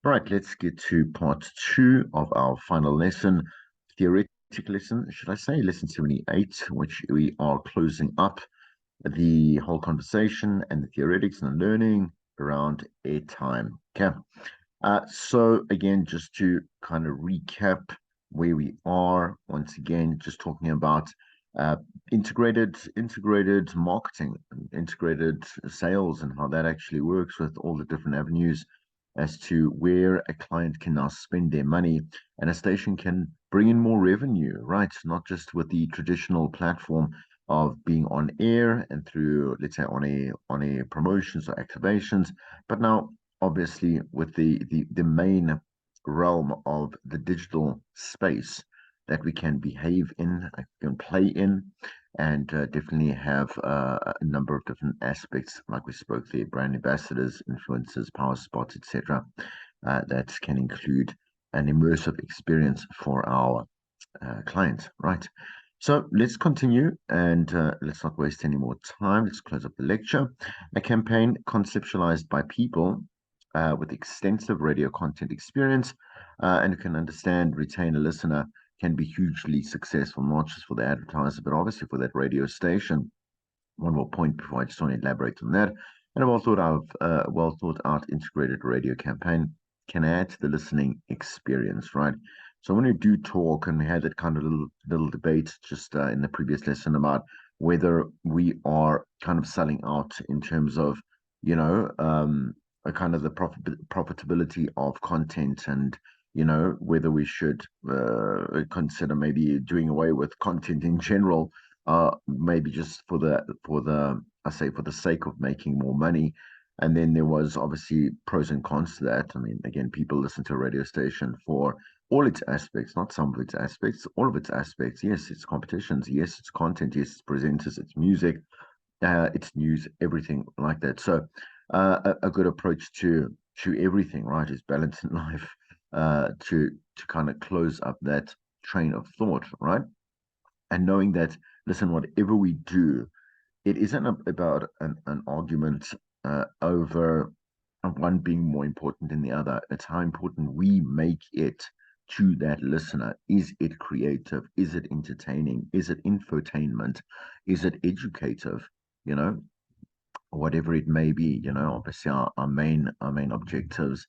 All right, let's get to part two of our final lesson, theoretic lesson, should I say, lesson 78, which we are closing up the whole conversation and the theoretics and the learning around airtime. Okay. So again, just to kind of recap where we are, once again, just talking about uh, integrated marketing, integrated sales, and how that actually works with all the different avenues as to where a client can now spend their money and a station can bring in more revenue, right? Not just with the traditional platform of being on air and through, let's say, on a promotions or activations, but now obviously with the main realm of the digital space that we can behave in, can play in, and definitely have a number of different aspects, like we spoke there, brand ambassadors, influencers, power spots, etc. That can include an immersive experience for our clients, right? So let's continue and let's not waste any more time. Let's close up the lecture. A campaign conceptualized by people with extensive radio content experience and who can understand, retain a listener can be hugely successful, not just for the advertiser, but obviously for that radio station. One more point before I just want to elaborate on that. And a well thought out integrated radio campaign can add to the listening experience, right? So when we do talk, and we had that kind of little debate just in the previous lesson about whether we are kind of selling out in terms of, a kind of the profitability of content, and whether we should consider maybe doing away with content in general, maybe just for the I say for the sake of making more money. And then there was obviously pros and cons to that. I mean, again, people listen to a radio station for all its aspects, not some of its aspects, all of its aspects. Yes, it's competitions. Yes, it's content. Yes, it's presenters. It's music. It's news. Everything like that. So, a good approach to everything, right, is balance in life. To kind of close up that train of thought, right, and knowing that, listen, whatever we do, it isn't about an argument over one being more important than the other. It's how important we make it to that listener. Is it creative? Is it entertaining? Is it infotainment? Is it educative? You know, whatever it may be. Obviously our main objectives,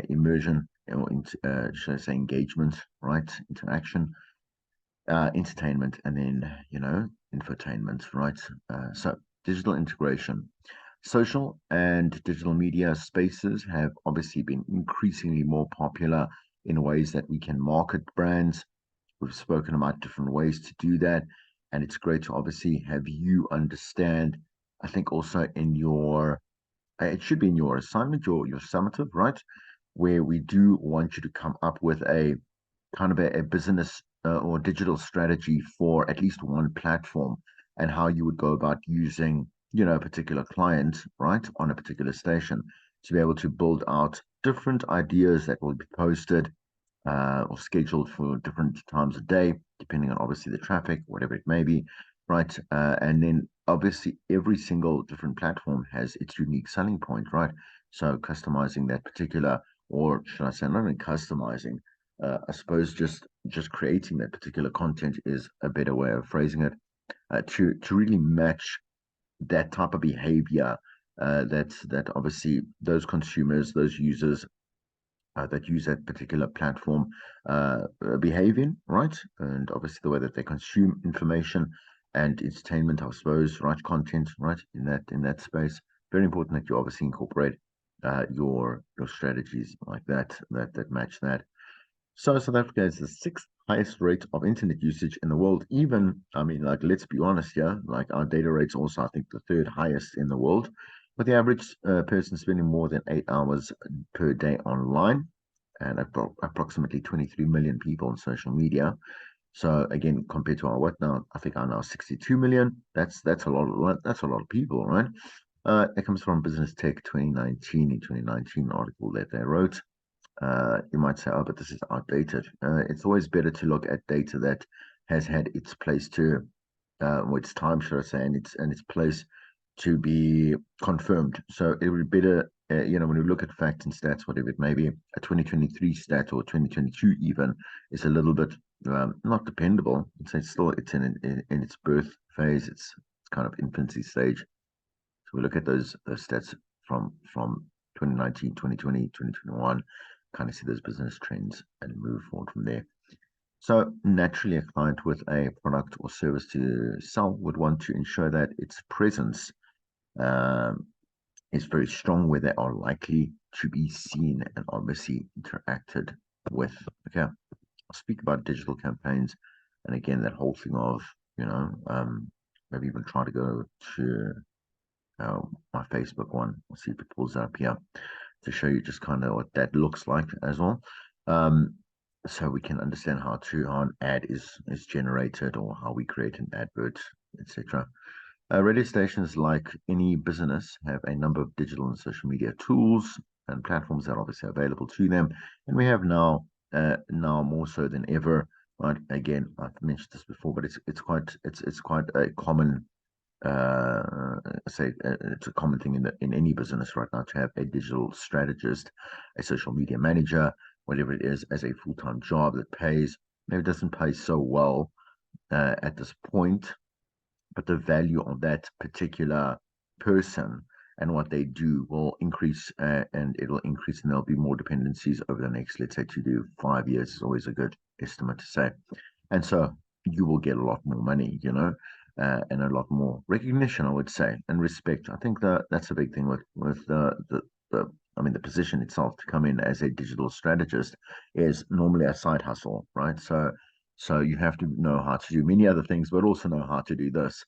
immersion, or should I say engagement, right? Interaction, entertainment, and then infotainment, right? So digital integration, social and digital media spaces have obviously been increasingly more popular in ways that we can market brands. We've spoken about different ways to do that, and it's great to obviously have you understand. I think also in your it should be in your assignment, your summative, right, where we do want you to come up with a kind of a business or digital strategy for at least one platform, and how you would go about using, a particular client, right, on a particular station, to be able to build out different ideas that will be posted or scheduled for different times of day, depending on obviously the traffic, whatever it may be, right? And then obviously every single different platform has its unique selling point, right? So customizing that particular, or should I say, not only customizing, I suppose just creating that particular content is a better way of phrasing it, to really match that type of behavior that obviously those consumers, those users that use that particular platform behave in, right? And obviously the way that they consume information and entertainment, I suppose, right? Content, right? In that space, very important that you obviously incorporate your strategies like that match that. So South Africa has the sixth highest rate of internet usage in the world. Even, I mean, like, let's be honest here, like our data rate's also, I think, the third highest in the world, with the average person spending more than 8 hours per day online, and approximately 23 million people on social media. So again, compared to our what now? I think I now 62 million. That's a lot. That's a lot of people, right? It comes from Business Tech 2019, in 2019 article that they wrote. You might say, oh, but this is outdated. It's always better to look at data that has had its place to, or its time, should I say, and its place to be confirmed. So it would be better when we look at facts and stats, whatever it may be, a 2023 stat or 2022 even is a little bit not dependable. It's still in its birth phase. It's kind of infancy stage. So we look at those stats from 2019, 2020, 2021, kind of see those business trends and move forward from there. So naturally, a client with a product or service to sell would want to ensure that its presence um, is very strong, where they are likely to be seen and obviously interacted with. Okay, I'll speak about digital campaigns, and again, that whole thing of maybe even try to go to my Facebook one. We'll see if it pulls up here to show you just kind of what that looks like as well. Um, so we can understand how an ad is generated, or how we create an advert, etc. Radio stations, like any business, have a number of digital and social media tools and platforms that are obviously available to them, and we have now more so than ever. Right? Again, I've mentioned this before, but it's quite a common it's a common thing in any business right now to have a digital strategist, a social media manager, whatever it is, as a full-time job that pays. Maybe it doesn't pay so well at this point, but the value of that particular person and what they do will increase, and it'll increase, and there'll be more dependencies over the next, let's say, 2 to 5 years is always a good estimate to say. And so you will get a lot more money, and a lot more recognition, I would say, and respect. I think that's a big thing with the I mean, the position itself to come in as a digital strategist is normally a side hustle, right? So you have to know how to do many other things, but also know how to do this,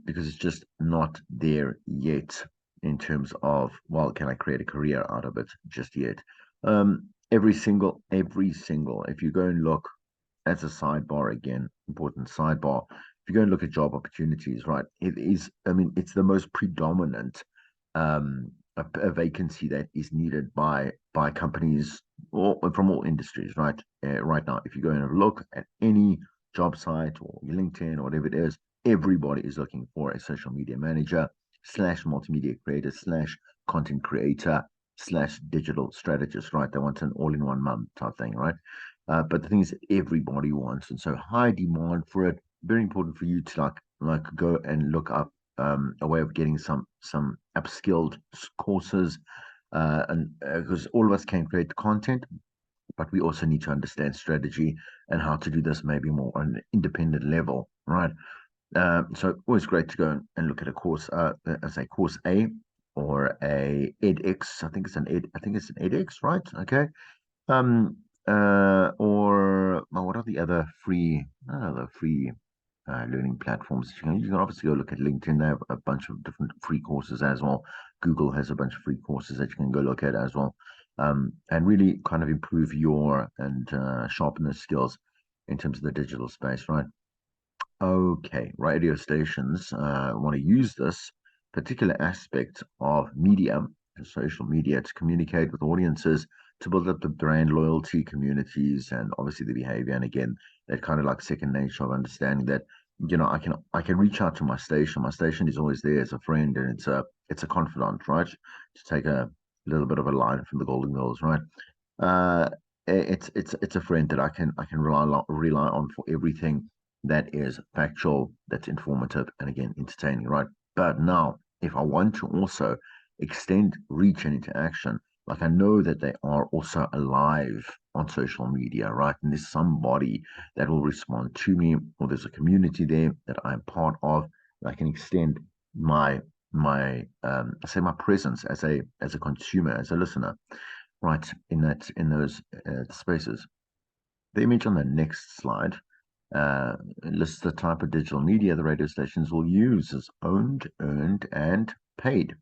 because it's just not there yet in terms of, well, can I create a career out of it just yet? Every single, if you go and look, as a sidebar again, important sidebar, if you go and look at job opportunities, right, it is, I mean, it's the most predominant a vacancy that is needed by companies from all industries, right? Right now, if you go and look at any job site or LinkedIn or whatever it is, everybody is looking for a social media manager slash multimedia creator slash content creator slash digital strategist, right? They want an all-in-one mum type thing, right? But the thing is, everybody wants, and so high demand for it. Very important for you to like go and look up a way of getting some upskilled courses, and because all of us can create content, but we also need to understand strategy and how to do this maybe more on an independent level, right? So always great to go and look at a course, as a course A or a edX. I think it's an edX, right? Okay. Um, or well, what are the other free learning platforms? You can obviously go look at LinkedIn. They have a bunch of different free courses as well. Google has a bunch of free courses that you can go look at as well, and really kind of improve your and sharpen the skills in terms of the digital space, right? Okay, radio stations want to use this particular aspect of media, social media, to communicate with audiences, to build up the brand loyalty, communities, and obviously the behavior. And again, that kind of like second nature of understanding that, I can reach out to my station. My station is always there as a friend, and it's a confidant, right? To take a little bit of a line from the Golden Girls, right? Uh, it's a friend that I can rely on for everything that is factual, that's informative, and again entertaining, right? But now, if I want to also extend reach and interaction, like I know that they are also alive on social media, right? And there's somebody that will respond to me, or there's a community there that I'm part of. I can extend my say my presence as a consumer, as a listener, right, in those spaces. The image on the next slide lists the type of digital media the radio stations will use as owned, earned, and paid.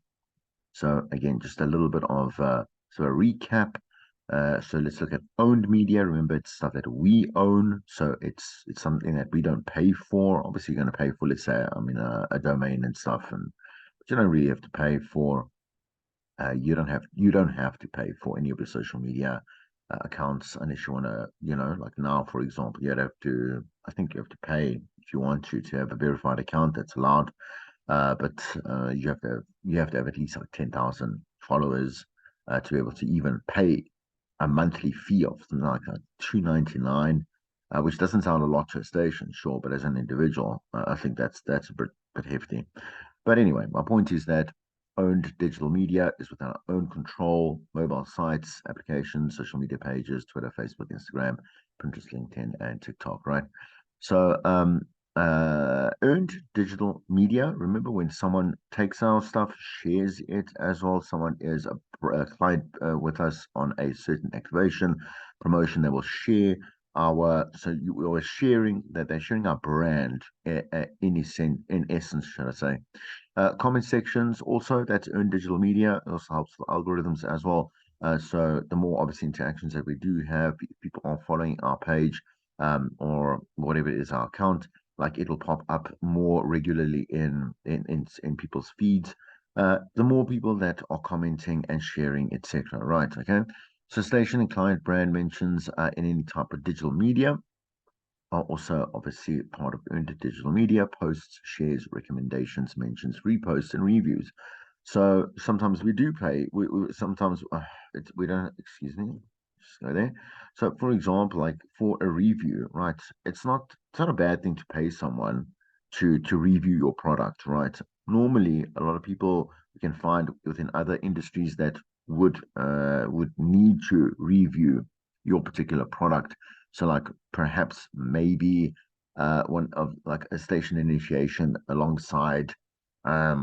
So again, just a little bit of a recap. So let's look at owned media. Remember, it's stuff that we own, so it's something that we don't pay for. Obviously, you're going to pay for, let's say, I mean, a domain and stuff, but you don't really have to pay for. You don't have to pay for any of your social media accounts unless you want to, like now, for example, I think you have to pay if you want to have a verified account. That's allowed, but you have to have at least like 10,000 followers to be able to even pay a monthly fee of something like $2.99, which doesn't sound a lot to a station, sure, but as an individual, I think that's a bit hefty. But anyway, my point is that owned digital media is within our own control: mobile sites, applications, social media pages, Twitter, Facebook, Instagram, Pinterest, LinkedIn, and TikTok, right? So, earned digital media. Remember, when someone takes our stuff, shares it as well, someone is a client with us on a certain activation, promotion, they will share so you are sharing that they're sharing our brand in essence, should I say. Comment sections also, that's earned digital media. It also helps the algorithms as well. So the more obviously interactions that we do have, if people are following our page, or whatever it is, our account, like it'll pop up more regularly in people's feeds. The more people that are commenting and sharing, etc. Right? Okay. So station and client brand mentions in any type of digital media are also obviously part of earned digital media: posts, shares, recommendations, mentions, reposts, and reviews. So sometimes we do pay. We sometimes we don't. Excuse me. Just go there. So for example, like for a review, right? It's not a bad thing to pay someone to review your product, right? Normally, a lot of people we can find within other industries that would need to review your particular product. So like perhaps maybe one of like a station initiation alongside I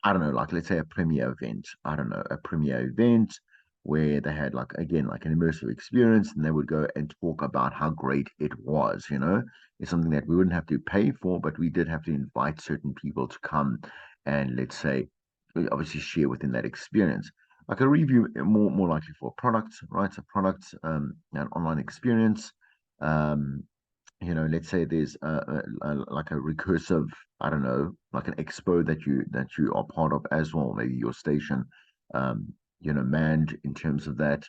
don't know, like let's say a premiere event. I don't know, a premiere event where they had like again like an immersive experience, and they would go and talk about how great it was, you know. It's something that we wouldn't have to pay for, but we did have to invite certain people to come and let's say we obviously share within that experience. Like a review more likely for a product, right? A product, an online experience. Um, let's say there's like a recursive, I don't know, like an expo that you are part of as well, maybe your station, um, manned in terms of that.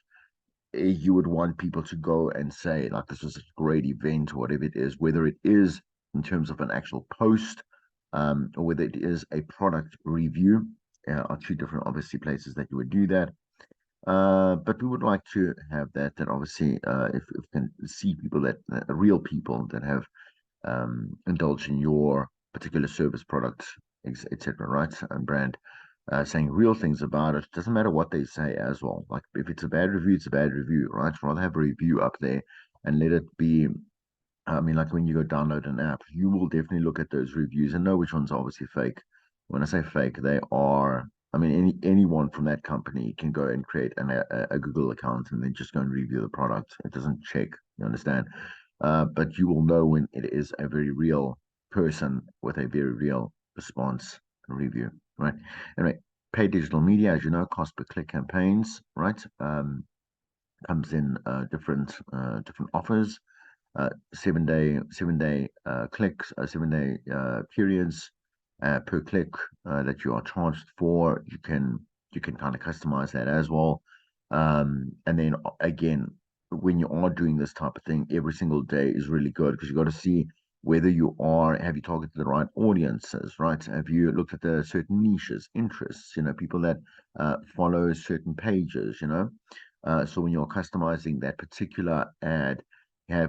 You would want people to go and say like this was a great event or whatever it is, whether it is in terms of an actual post, or whether it is a product review, are two different obviously places that you would do that. But we would like to have that obviously, if we can see people that real people that have indulged in your particular service, product, etc., right, and brand, saying real things about it. Doesn't matter what they say as well. Like if it's a bad review, it's a bad review, right? Rather have a review up there and let it be. I mean, like when you go download an app, you will definitely look at those reviews and know which ones are obviously fake. When I say fake, they are. I mean, anyone from that company can go and create a Google account and then just go and review the product. It doesn't check. You understand? But you will know when it is a very real person with a very real response and review, right? Anyway, paid digital media, as you know, cost per click campaigns, right? Comes in different offers, 7-day clicks, 7-day periods per click that you are charged for. You can kind of customize that as well. And then again, when you are doing this type of thing, every single day is really good because you got to see whether have you targeted the right audiences, right? Have you looked at the certain niches, interests, people that follow certain pages, so when you're customizing that particular ad,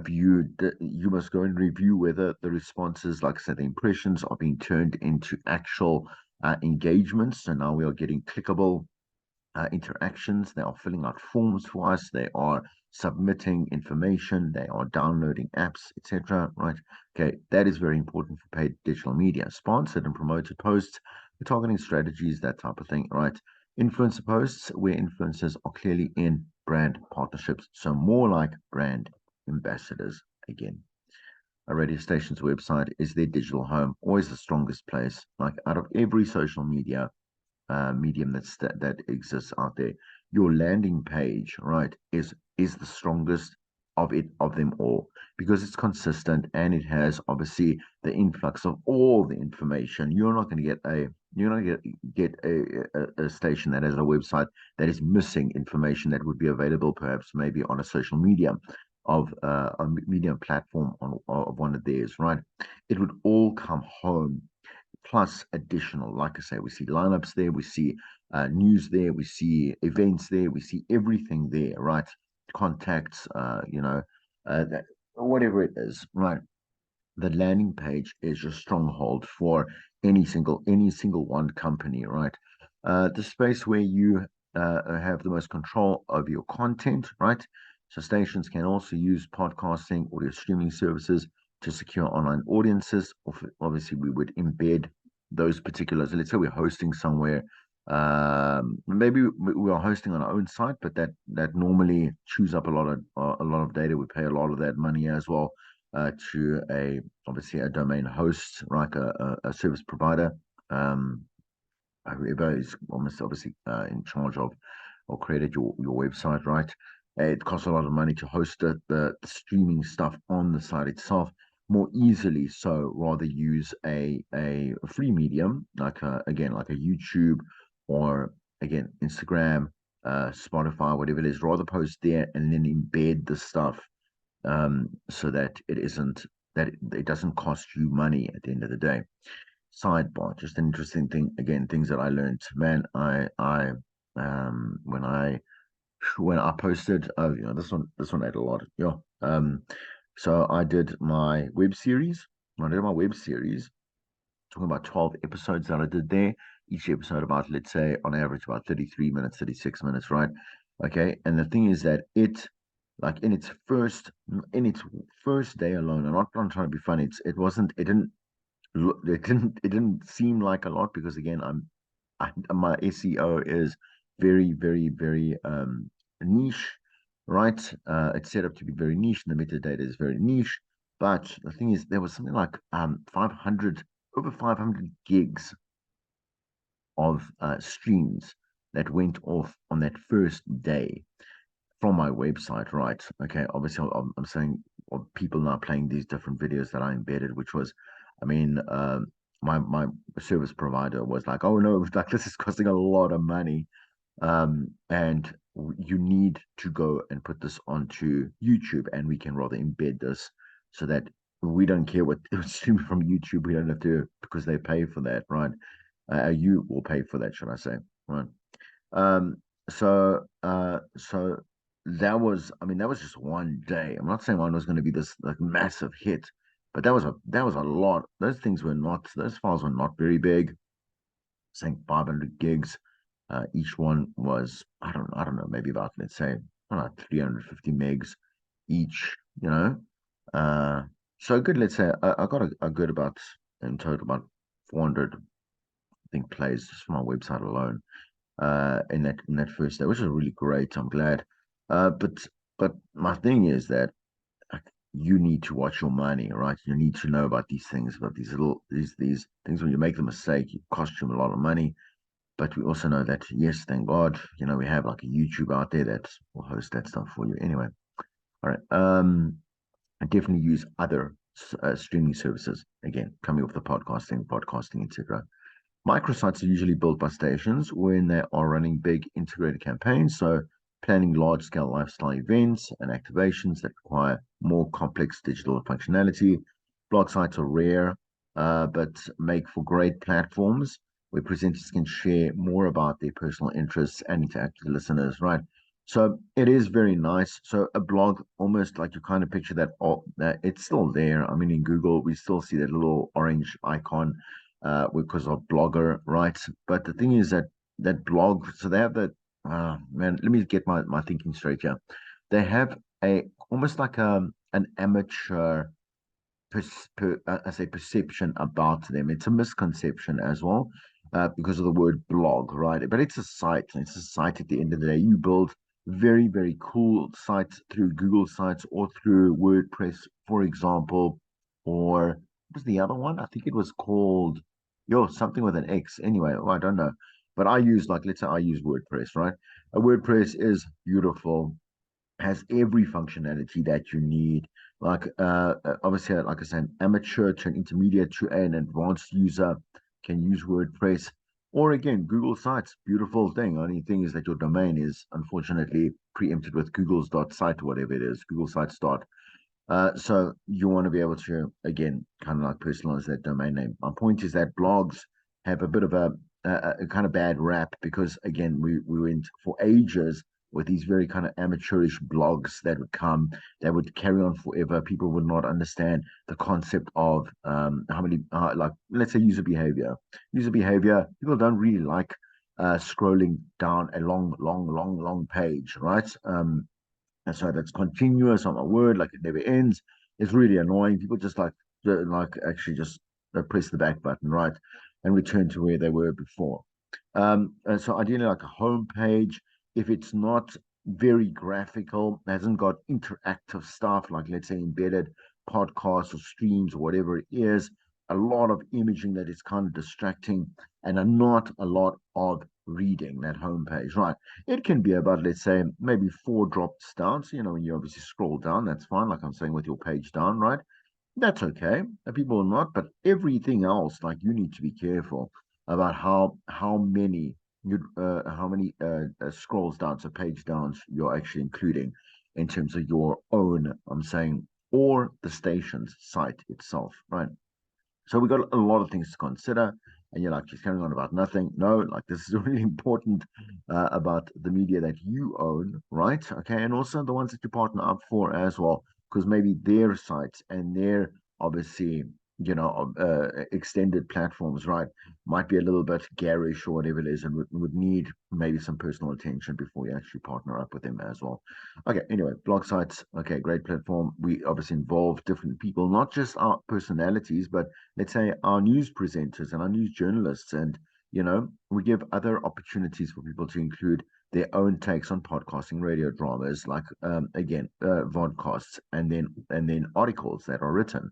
you must go and review whether the responses, like I said, the impressions are being turned into actual engagements. So now we are getting clickable interactions. They are filling out forms for us. They are submitting information. They are downloading apps, etc. Right? Okay, that is very important for paid digital media. Sponsored and promoted posts, the targeting strategies, that type of thing. Right? Influencer posts, where influencers are clearly in brand partnerships, so more like brand ambassadors again. A radio station's website is their digital home, always the strongest place. Like out of every social media medium that exists out there, your landing page, right, is the strongest of them all because it's consistent and it has obviously the influx of all the information. You're not going to get a station that has a website that is missing information that would be available perhaps maybe on a social media of a media platform of one of theirs, right? It would all come home plus additional. Like I say, we see lineups there, we see news there, we see events there, we see everything there, right? Contacts, whatever it is, right? The landing page is your stronghold for any single one company, right? The space where you have the most control over your content, right? So stations can also use podcasting, audio streaming services to secure online audiences. Obviously, we would embed those particulars. Let's say we're hosting somewhere. Maybe we are hosting on our own site, but that normally chews up a lot of data. We pay a lot of that money as well to obviously a domain host, like a service provider. Um, whoever is almost obviously in charge of or created your website, right? It costs a lot of money to host the streaming stuff on the site itself more easily. So rather use a free medium like again like a YouTube or again Instagram, Spotify, whatever it is. Rather post there and then embed the stuff so that it doesn't cost you money at the end of the day. Sidebar, just an interesting thing. Again, things that I learned. Man, I when I posted, this one ate a lot. Yeah. So I did my web series. When I did my web series, talking about 12 episodes that I did there. Each episode about, let's say, on average, about 33 minutes, 36 minutes, right? Okay. And the thing is that like in its first day alone, I'm not trying to be funny. It wasn't, it didn't seem like a lot because again, my SEO is very, very, very niche, right? It's set up to be very niche, and the metadata is very niche. But the thing is, there was something like 500 over 500 gigs of streams that went off on that first day from my website, right? Okay, obviously, I'm saying people now playing these different videos that I embedded, which was, I mean, my service provider was like, oh no, like this is costing a lot of money, and you need to go and put this onto YouTube, and we can rather embed this so that we don't care what it's streamed from YouTube. We don't have to because they pay for that, right? You will pay for that, should I say, right? Um, so that was just one day. I'm not saying one was going to be this like massive hit, but that was a lot. Those files were not very big. Saying 500 gigs. Each one was I don't know maybe about let's say I don't know 350 megs each. Uh, so good. Let's say I got a good about in total about 400 I think plays just from my website alone in that first day, which is really great. I'm glad. But my thing is that like, you need to watch your money, right? You need to know about these things, about these things. When you make the mistake, it costs you a lot of money. But we also know that yes, thank God, we have like a YouTube out there that will host that stuff for you. Anyway, all right. I definitely use other streaming services. Again, coming off the podcasting, etc. Microsites are usually built by stations when they are running big integrated campaigns, so planning large scale lifestyle events and activations that require more complex digital functionality. Blog sites are rare, but make for great platforms where presenters can share more about their personal interests and interact with listeners, right? So it is very nice. So a blog, almost like you kind of picture that it's still there. I mean, in Google, we still see that little orange icon because of Blogger, right? But the thing is that blog, so they have that. Man, let me get my thinking straight here. They have almost like an amateur I say perception about them. It's a misconception as well, because of the word blog, right? But it's a site. It's a site at the end of the day. You build very, very cool sites through Google Sites or through WordPress, for example, or what was the other one? I think it was called something with an X. Anyway, well, I don't know. But let's say I use WordPress, right? A WordPress is beautiful, has every functionality that you need. Like obviously, like I said, an amateur to an intermediate to an advanced user can use WordPress. Or again, Google Sites, beautiful thing. Only thing is that your domain is unfortunately preempted with Google's dot site, whatever it is, Google Sites dot. So you want to be able to, again, kind of like personalize that domain name. My point is that blogs have a bit of a kind of bad rap because, again, we went for ages with these very kind of amateurish blogs that would come, that would carry on forever. People would not understand the concept of how many, like, let's say user behavior. User behavior, people don't really like scrolling down a long page, right? And so that's continuous on a word, like it never ends. It's really annoying. People just like actually just press the back button, right, and return to where they were before. And so ideally, like a home page, if it's not very graphical, hasn't got interactive stuff like let's say embedded podcasts or streams or whatever it is, a lot of imaging that is kind of distracting, and not a lot of reading that homepage, right? It can be about, let's say, maybe four drops down. So, when you obviously scroll down, that's fine. Like I'm saying with your page down, right? That's okay. People will not, but everything else, like you need to be careful about how many scrolls down, so page downs you're actually including in terms of your own, I'm saying, or the station's site itself, right? So we've got a lot of things to consider. And you're like, just carrying on about nothing. No, like this is really important about the media that you own, right? Okay. And also the ones that you partner up for as well, because maybe their sites and their obviously, extended platforms, right, might be a little bit garish or whatever it is, and would need maybe some personal attention before you actually partner up with them as well. Okay, anyway, blog sites, okay, great platform. We obviously involve different people, not just our personalities, but let's say our news presenters and our news journalists, and we give other opportunities for people to include their own takes on podcasting, radio dramas, like again, vodcasts, and then articles that are written,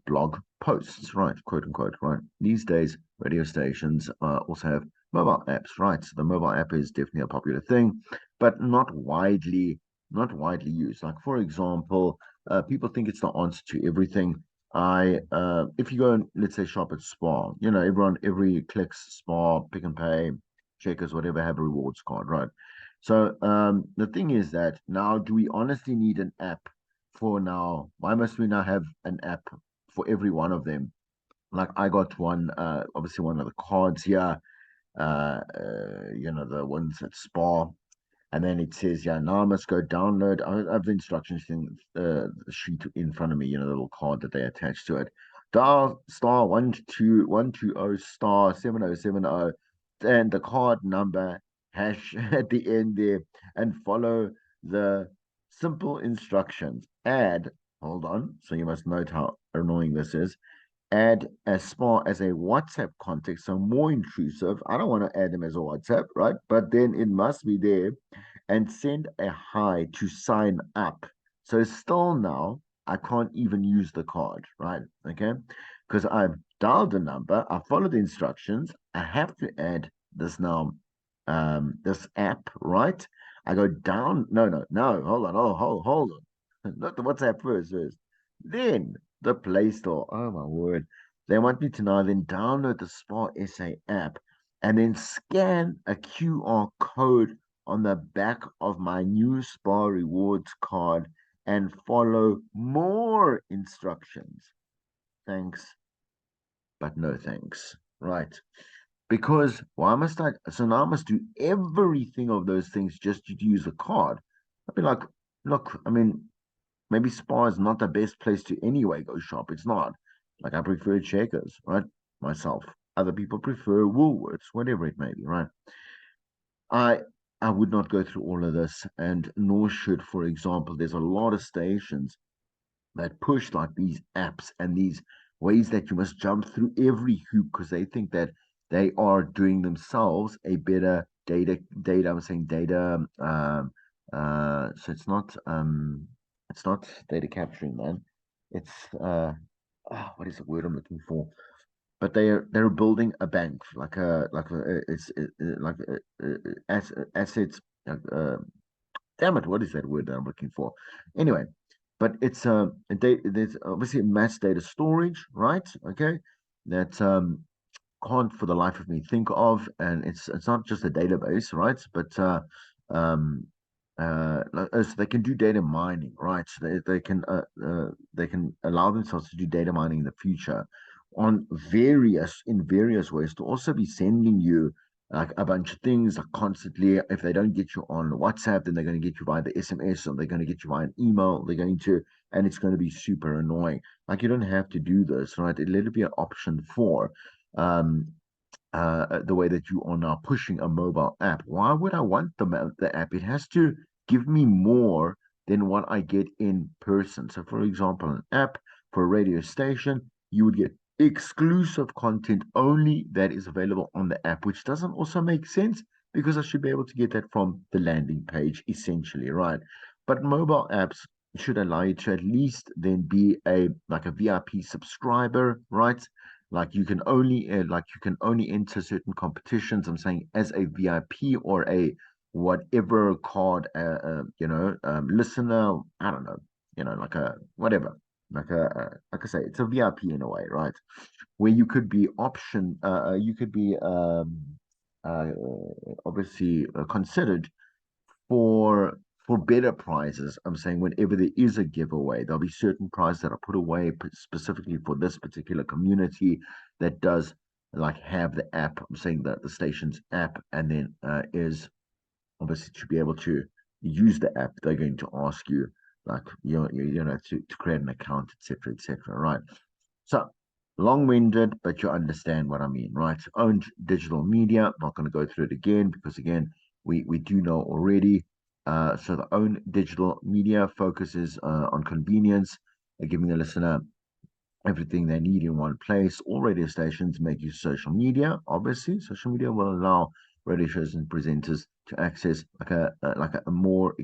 blog posts, right, quote unquote, right. These days, radio stations also have mobile apps, right? So the mobile app is definitely a popular thing, but not widely used. Like for example, people think it's the answer to everything. If you go and let's say shop at Spar, every clicks Spar, Pick and Pay, Checkers, whatever, have a rewards card, right? So the thing is that now, do we honestly need an app for now? Why must we now have an app for every one of them? Like I got one, obviously one of the cards here, the ones at Spar, and then it says, yeah, now I must go download. I have the instructions thing, sheet in front of me, the little card that they attach to it. Dial star 12120 star 7070 and the card number hash at the end there, and follow the simple instructions. Hold on. So you must note how annoying this is. Add as far as a WhatsApp context, so more intrusive. I don't want to add them as a WhatsApp, right? But then it must be there, and send a hi to sign up. So still now, I can't even use the card, right? Okay. Because I've dialed the number, I followed the instructions, I have to add this now, this app, right? I go down, no, hold on, hold on. Not the WhatsApp first. Then the Play Store. Oh my word. They want me to now then download the Spa SA app and then scan a QR code on the back of my new Spa Rewards card and follow more instructions. Thanks, but no thanks. Right. Because why must I? So now I must do everything of those things just to use a card. I'd be like, look, I mean, maybe Spa is not the best place to anyway go shop. It's not. Like I prefer Checkers, right? Myself. Other people prefer Woolworths, whatever it may be, right? I I would not go through all of this, and nor should, for example, there's a lot of stations that push like these apps and these ways that you must jump through every hoop because they think that they are doing themselves a better data. I'm saying data. So it's not data capturing, man. It's what is the word I'm looking for? But they're building a bank like assets. Uh, Damn it, what is that word that I'm looking for? Anyway, but it's there's obviously mass data storage, right? Okay, that can't for the life of me think of, and it's not just a database, right? But um so they can do data mining, right? So they can allow themselves to do data mining in the future on various ways to also be sending you like a bunch of things like constantly. If they don't get you on WhatsApp, then they're going to get you via the SMS, or they're going to get you via an email. They're going to, and it's going to be super annoying. Like you don't have to do this, right? Let it be an option for. Um, the way that you are now pushing a mobile app. Why would I want the app? It has to give me more than what I get in person. So, for example, an app for a radio station, you would get exclusive content only that is available on the app, which doesn't also make sense because I should be able to get that from the landing page, essentially, right? But mobile apps should allow you to at least then be a like a VIP subscriber, right? Like you can only enter certain competitions. I'm saying as a VIP or a whatever card, listener. I don't know, like a whatever, like I say, it's a VIP in a way, right? Where you could be uh, obviously considered for for better prizes. I'm saying whenever there is a giveaway, there'll be certain prizes that are put away specifically for this particular community that does like have the app. I'm saying that the station's app, and then is obviously to be able to use the app. They're going to ask you like to create an account, etc., etc. Right. So long-winded, but you understand what I mean, right? Owned digital media. Not going to go through it again because again, we do know already. So the own digital media focuses on convenience, giving the listener everything they need in one place. All radio stations make use of social media. Obviously, social media will allow radio shows and presenters to access like a more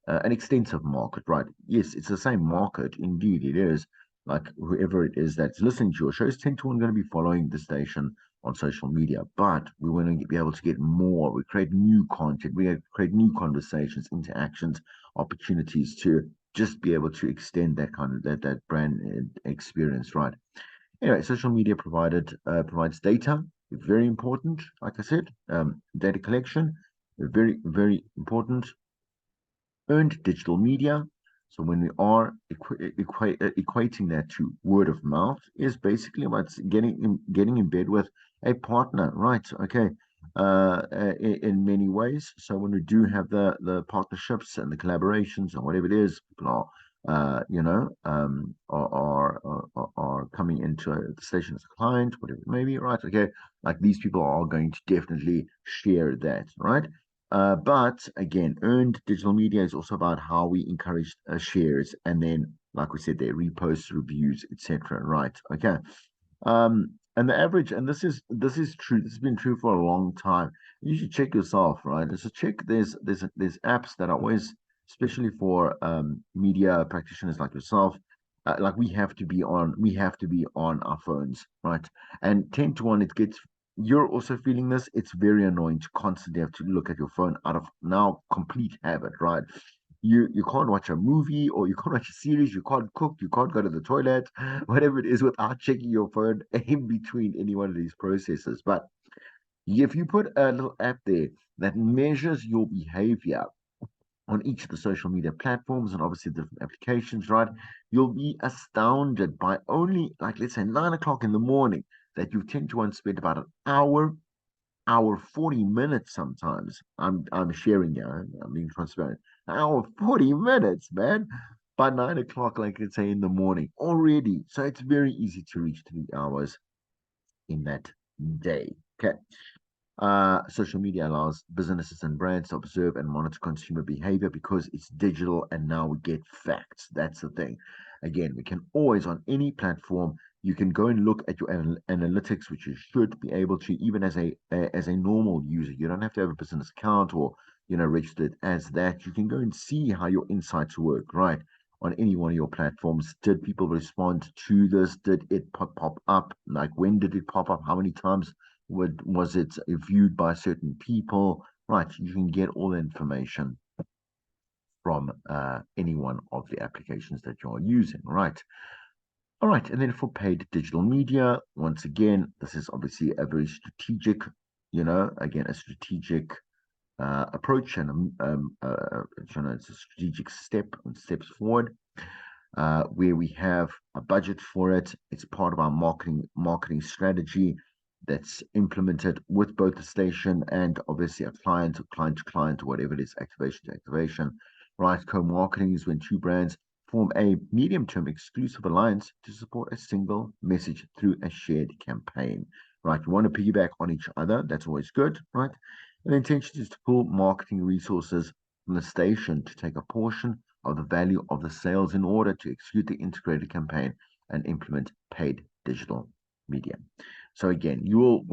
an extensive market, right? Yes, it's the same market. Indeed, it is. Like whoever it is that's listening to your shows tend to going to be following the station on social media, but we want to be able to get more. We create new content. We create new conversations, interactions, opportunities to just be able to extend that kind of that brand experience, right? Anyway, social media provides data. Very important. Like I said, data collection, very important. Earned digital media. So when we are equating that to word of mouth, is basically about getting in bed with a partner, right? Okay, in many ways. So when we do have the partnerships and the collaborations and whatever it is, people are are coming into the station as a client, whatever it may be, right? Okay, like these people are going to definitely share that, right? But again, earned digital media is also about how we encourage shares and then, like we said, their reposts, reviews, etc. Right? Okay. And the average, and this is true. This has been true for a long time. You should check yourself, right? There's a check. There's apps that are always, especially for media practitioners like yourself. Like we have to be on our phones, right? And 10 to 1, it gets you're also feeling this. It's very annoying to constantly have to look at your phone out of now complete habit, right? You can't watch a movie or you can't watch a series, you can't cook, you can't go to the toilet, whatever it is, without checking your phone in between any one of these processes. But if you put a little app there that measures your behavior on each of the social media platforms and obviously different applications, right? You'll be astounded by only like let's say 9 o'clock in the morning that you tend to spend about an hour 40 minutes sometimes. I'm sharing you, I'm being transparent. An hour 40 minutes, man. By 9 o'clock, like let's say in the morning already. So it's very easy to reach 3 hours in that day. Okay. Social media allows businesses and brands to observe and monitor consumer behavior because it's digital and now we get facts. That's the thing. Again, we can always, on any platform, you can go and look at your analytics, which you should be able to, even as a normal user. You don't have to have a business account or registered as that. You can go and see how your insights work, right? On any one of your platforms. Did people respond to this? Did it pop up? Like when did it pop up? How many times was it viewed by certain people? Right, you can get all the information from any one of the applications that you're using, right? All right, and then for paid digital media, once again, this is obviously a very strategic, again, a strategic approach and it's a strategic steps forward, where we have a budget for it. It's part of our marketing strategy that's implemented with both the station and obviously a client to client, whatever it is, activation to activation. Right, co-marketing is when two brands form a medium-term exclusive alliance to support a single message through a shared campaign. Right, you want to piggyback on each other. That's always good, right? And the intention is to pull marketing resources from the station to take a portion of the value of the sales in order to execute the integrated campaign and implement paid digital media. So again, you'll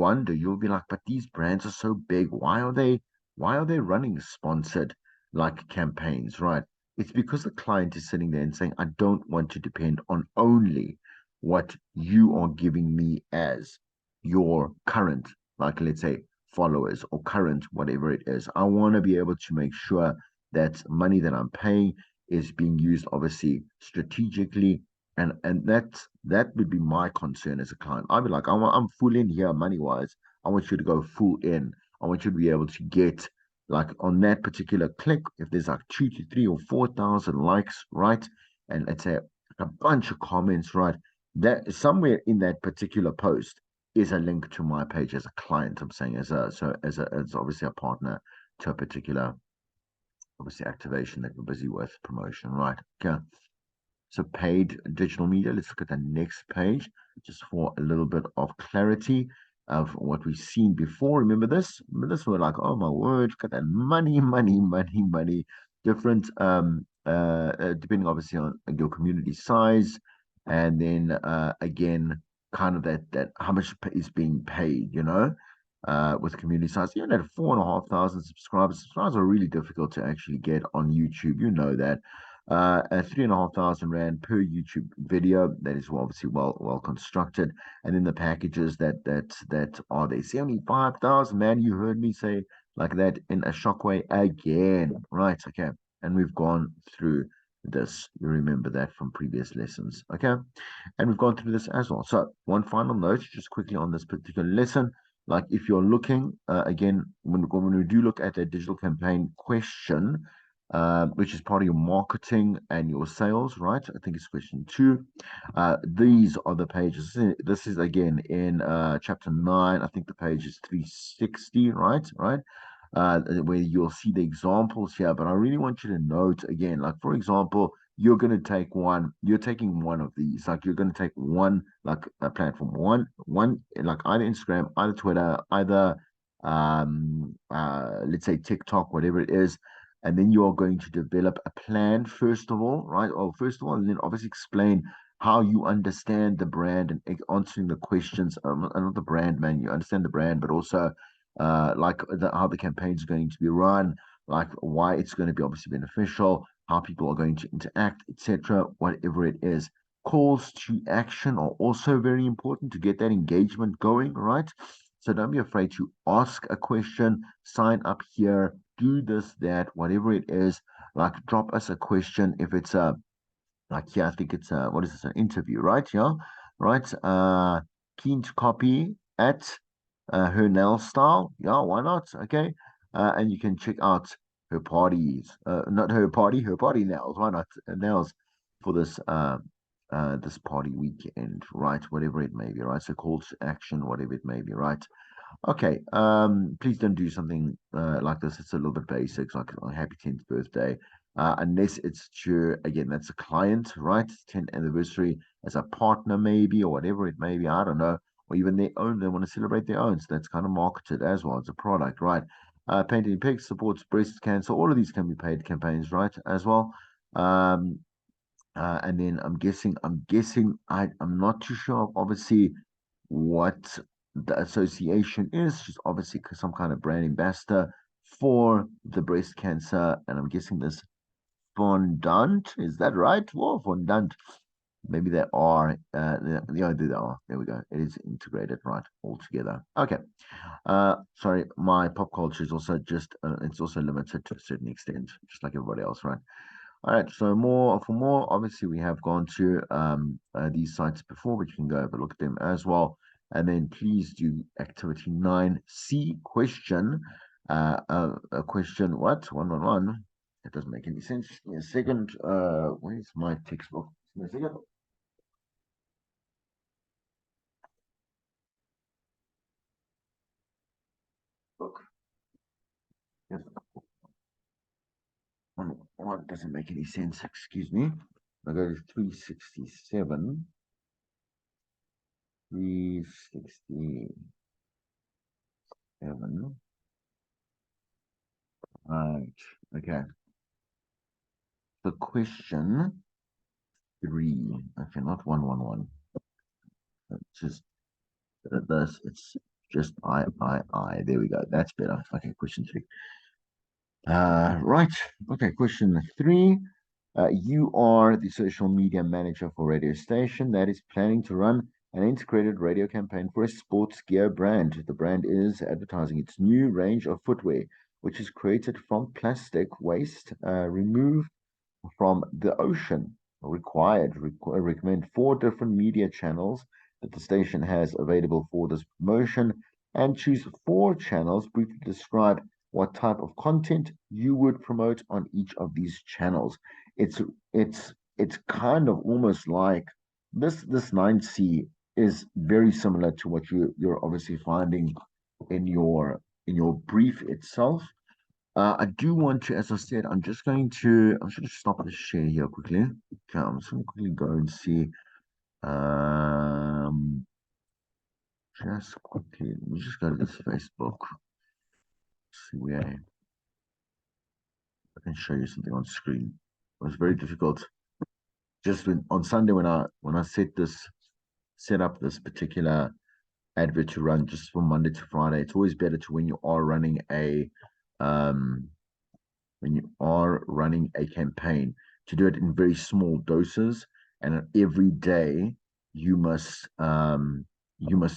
be like, but these brands are so big. Why are they running sponsored like campaigns, right? It's because the client is sitting there and saying, I don't want to depend on only what you are giving me as your current, like let's say followers or current, whatever it is. I want to be able to make sure that money that I'm paying is being used obviously strategically, and that would be my concern as a client. I'd be like, I'm full in here money wise. I want you to go full in. I want you to be able to get like on that particular click, if there's like 2 to 3 or 4,000 likes, right, and let's say a bunch of comments, right, that somewhere in that particular post is a link to my page as a client. I'm saying as obviously a partner to a particular obviously activation that we're busy with promotion, right? Okay. So paid digital media. Let's look at the next page just for a little bit of clarity of what we've seen before. Remember this? Remember this? We're like, oh my word, got that money, money, money, money. Different, depending obviously on your community size, and then again, kind of that how much is being paid, with community size. Even at 4,500 subscribers are really difficult to actually get on YouTube. You know that. At 3,500 rand per YouTube video, that is obviously well constructed, and then the packages that are there. 75,000, man. You heard me say like that in a shockwave again, right? Okay, and we've gone through this. You remember that from previous lessons, okay? And we've gone through this as well. So one final note, just quickly on this particular lesson. Like if you're looking again, when we do look at a digital campaign question, which is part of your marketing and your sales, right? I think it's question 2. These are the pages. This is again in chapter 9. I think the page is 360, right? Right. Where you'll see the examples here. But I really want you to note again, like for example, you're taking one of these, like you're going to take one, like a platform, one, like either Instagram, either Twitter, either let's say TikTok, whatever it is, and then you are going to develop a plan first of all, right? Or first of all, and then obviously explain how you understand the brand and answering the questions. Not the brand, man. You understand the brand, but also like how the campaign is going to be run, like why it's going to be obviously beneficial, how people are going to interact, etc. Whatever it is. Calls to action are also very important to get that engagement going, right? So don't be afraid to ask a question, sign up here, do this, that, whatever it is. Like drop us a question if it's a like here, I think it's what is this, an interview, right? Yeah, right. Keen to copy at her nail style. Yeah, why not? Okay. And you can check out her parties, not her party nails. Why not nails for this party weekend, right? Whatever it may be, right? So call to action, whatever it may be, right? Okay. Please don't do something like this. It's a little bit basic, like a happy 10th birthday. Unless it's to, again, that's a client, right? 10th anniversary as a partner, maybe, or whatever it may be. I don't know. Or even their own, they want to celebrate their own. So that's kind of marketed as well. It's a product, right? Painting Pigs supports breast cancer. All of these can be paid campaigns, right? As well. Um, and then I'm not too sure, obviously, what the association is. She's obviously some kind of brand ambassador for the breast cancer, and I'm guessing this fondant. Is that right? Well, fondant. Maybe they are. Yeah, they are. There we go. It is integrated, right, all together. Okay. Sorry, my pop culture is also just. It's also limited to a certain extent, just like everybody else, right? All right, so more, obviously we have gone to these sites before, but you can go have a look at them as well. And then please do activity 9C question. A question. What? 111. That doesn't make any sense. Just give me a second. Where's my textbook? Just give me a second. Book. Yes. One doesn't make any sense. Excuse me. I go to 367. 367. Right. Okay. The question three. Okay, not 111. It's just this. It's just I. There we go. That's better. Okay, question three. Right. Okay, question three. You are the social media manager for a radio station that is planning to run an integrated radio campaign for a sports gear brand. The brand is advertising its new range of footwear, which is created from plastic waste removed from the ocean. Recommend four different media channels that the station has available for this promotion and choose four channels. Briefly describe what type of content you would promote on each of these channels. It's it's kind of almost like this 9C is very similar to what you're obviously finding in your brief itself. I do want to, as I said, I'm just going to stop the share here quickly. Okay, I'm just going to quickly go and see. Um, just quickly, let me just go to this Facebook. See where I can show you something on screen. It was very difficult. Just on Sunday when I set up this particular advert to run just from Monday to Friday. It's always better to when you are running um a campaign to do it in very small doses and every day you must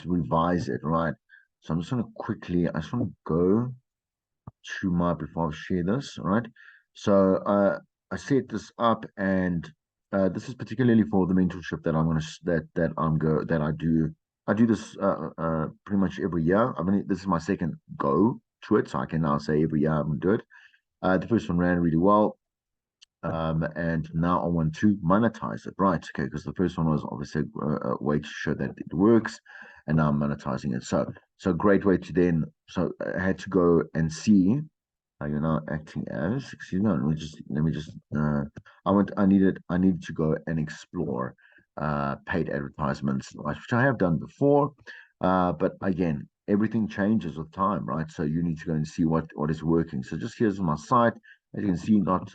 revise it, right? So I'm just going to quickly, I just want to go to my before I share this, all right? So I set this up and this is particularly for the mentorship that I'm going to that I'm go that I do this pretty much every year. I mean, this is my second go to it, so I can now say every year I'm going to do it. The first one ran really well. And now I want to monetize it, right? Okay, because the first one was obviously a way to show that it works, and now I'm monetizing it. So great way to then. So I had to go and see how you're now acting as. Excuse me. Let me just. I needed to go and explore paid advertisements, right, which I have done before. But again, everything changes with time, right? So you need to go and see what is working. So just here's my site. As you can see, not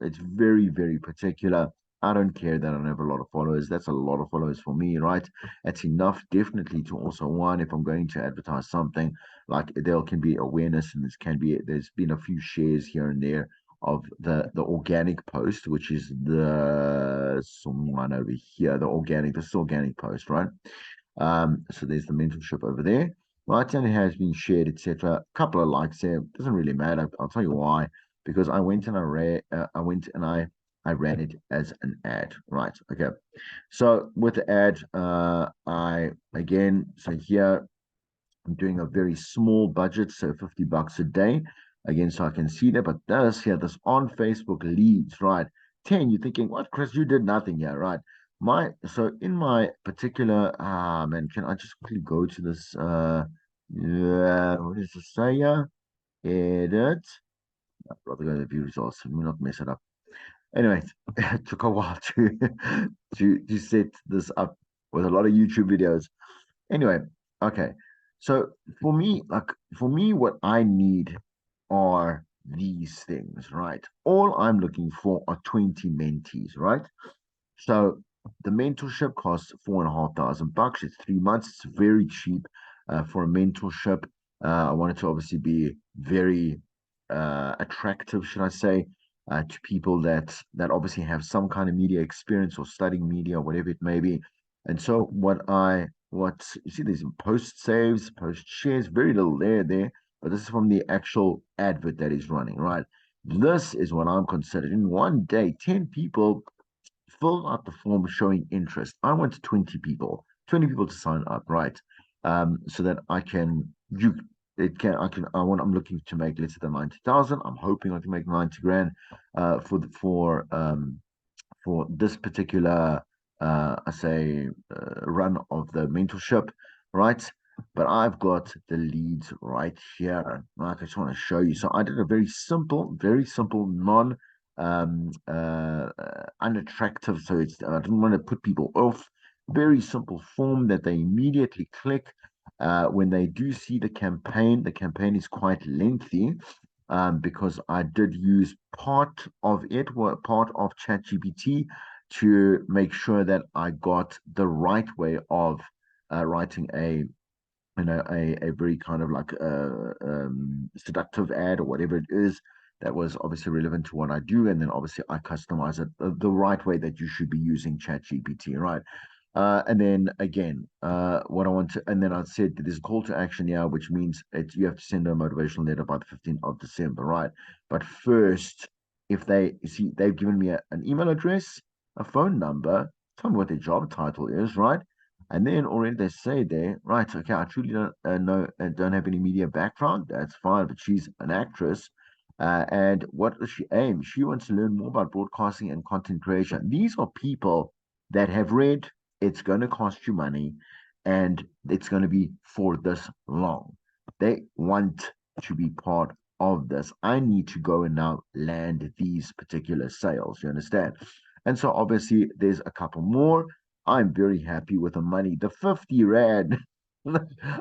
it's very, very particular. I don't care that I don't have a lot of followers. That's a lot of followers for me, right? That's enough, definitely, to also one, if I'm going to advertise something, like there can be awareness and there's been a few shares here and there of the organic post, which is the someone over here, this organic post, right? So there's the mentorship over there. Right, and it has been shared, etc. A couple of likes there. Doesn't really matter. I'll tell you why. Because I went and I ran it as an ad. Right. Okay. So with the ad, I again, so here I'm doing a very small budget, so $50 a day. Again, so I can see that, but this on Facebook leads, right? 10, you're thinking, what, Chris, you did nothing here, right? So in my particular, man, can I just quickly go to this, yeah, what does it say here? Edit. I'd rather go to the view results. Let me not mess it up. Anyway, it took a while to, to set this up with a lot of YouTube videos. Anyway, okay. So for me, what I need are these things, right? All I'm looking for are 20 mentees, right? So the mentorship costs $4,500. It's 3 months. It's very cheap for a mentorship. I want it to obviously be very attractive, should I say, to people that obviously have some kind of media experience or studying media, whatever it may be. And so what you see, there's post saves, post shares, very little there, but this is from the actual advert that is running, right? This is what I'm considering. In one day, 10 people fill out the form showing interest. I want 20 people to sign up, right? So that I can, I'm looking to make, let's say, the 90,000. I'm hoping I can make 90 grand for this particular I say run of the mentorship, right? But I've got the leads right here, right? I just want to show you. So I did a very simple, unattractive. So I didn't want to put people off. Very simple form that they immediately click. When they do see the campaign is quite lengthy, because I did use part of ChatGPT to make sure that I got the right way of writing a very kind of like seductive ad or whatever it is that was obviously relevant to what I do, and then obviously I customize it the right way that you should be using ChatGPT, right? And then again, what I want to, and then I said that there's a call to action here, which means you have to send a motivational letter by the 15th of December, right? But first, if they see, they've given me an email address, a phone number, tell me what their job title is, right? And then already they say there, right, okay, I truly don't know and don't have any media background. That's fine, but she's an actress. And what does she aim? She wants to learn more about broadcasting and content creation. These are people that have read it's going to cost you money and it's going to be for this long. They want to be part of this. I need to go and now land these particular sales. You understand? And so obviously there's a couple more. I'm very happy with the money. The 50 Rand.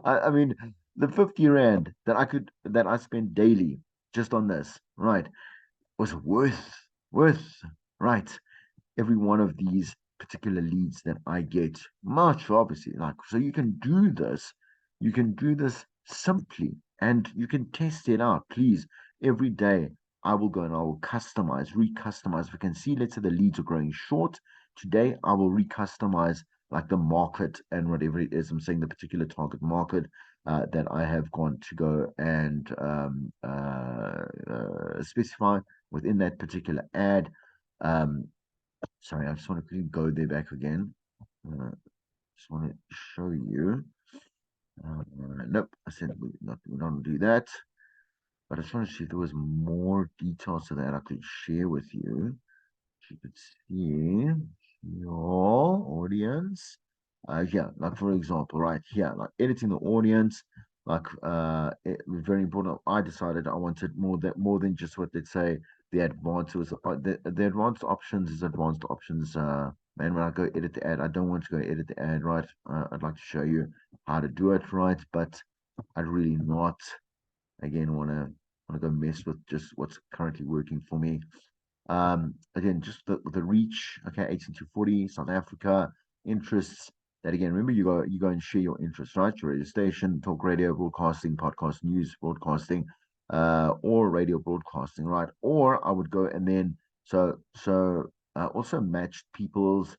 I mean, the 50 Rand that I spend daily just on this, right, was worth, right, every one of these particular leads that I get. Much obviously, like, so you can do this simply and you can test it out. Please, every day I will go and I will recustomize. If we can see, let's say the leads are growing short. Today I will recustomize like the market and whatever it is. I'm saying the particular target market that I have gone to go and specify within that particular ad. Um, Sorry, I just want to quickly go there back again. Just want to show you. Nope, I said we don't do that. But I just want to see if there was more details to that I could share with you. You could see your audience. Yeah, like for example, right here, like editing the audience, like it was very important. I decided I wanted more than just what they'd say the advanced was the advanced options is advanced options. Man, when I go edit the ad, I don't want to go edit the ad, right? I'd like to show you how to do it right, but I'd really not again want to go mess with just what's currently working for me. Again, just the reach. Okay, 18 to 40, South Africa interests. That again, remember you go and share your interests, right? Your radio station, talk radio, broadcasting, podcast, news, broadcasting, or radio broadcasting, right? Or I would go and then also match people's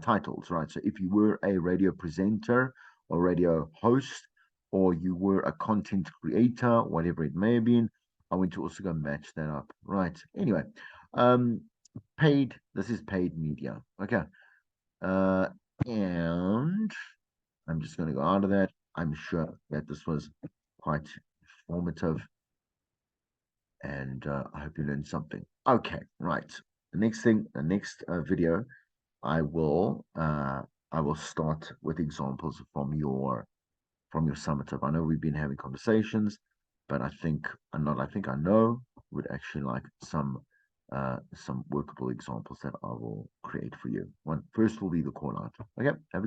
titles, right? So if you were a radio presenter or radio host, or you were a content creator, whatever it may have been, I want to also go match that up, right? Anyway, um, this is paid media. Okay. Uh, and I'm just going to go out of that. I'm sure that this was quite informative and I hope you learned something. Okay, right. The next video, I will uh, I will start with examples from your summative. I know we've been having conversations, but I think I know would actually like some workable examples that I will create for you. One first will be the call out. Okay, have a good